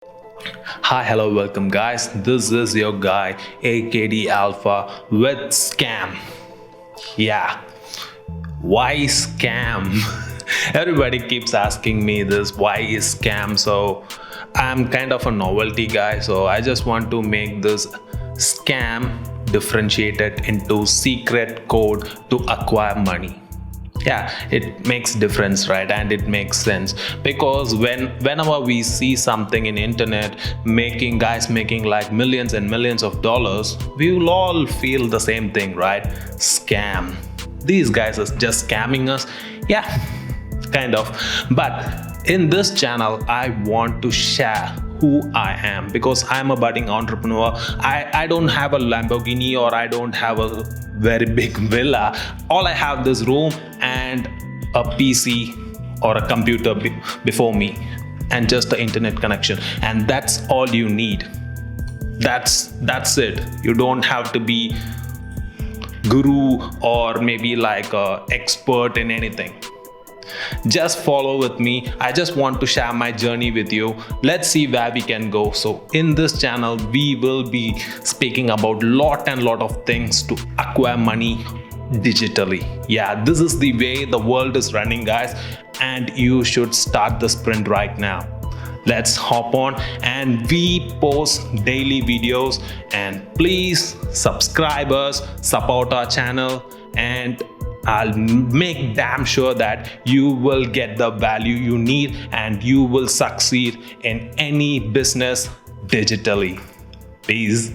Hi, hello, welcome, guys. This is your guy AKdeAlfa with scam. Yeah, why scam? Everybody keeps asking me this, why is scam? So I'm kind of a novelty guy, so I just want to make this scam differentiated into secret code to acquire money. Yeah, it makes difference, right? And it makes sense because whenever we see something in internet making guys making like millions and millions of dollars, we will all feel the same thing, right? Scam, these guys are just scamming us. Yeah, kind of. But in this channel I want to share who I am, because I'm a budding entrepreneur. I don't have a Lamborghini, or I don't have a very big villa. All I have this room and a PC or a computer before me, and just the internet connection, and that's all you need. That's it. You don't have to be guru or maybe like a expert in anything. Just follow with me. I just want to share my journey with you. Let's see where we can go. So in this channel we will be speaking about lot of things to acquire money digitally. Yeah, this is the way the world is running, guys, and you should start the sprint right now. Let's hop on, and we post daily videos, and please subscribe us, support our channel, and I'll make damn sure that you will get the value you need and you will succeed in any business digitally. Peace.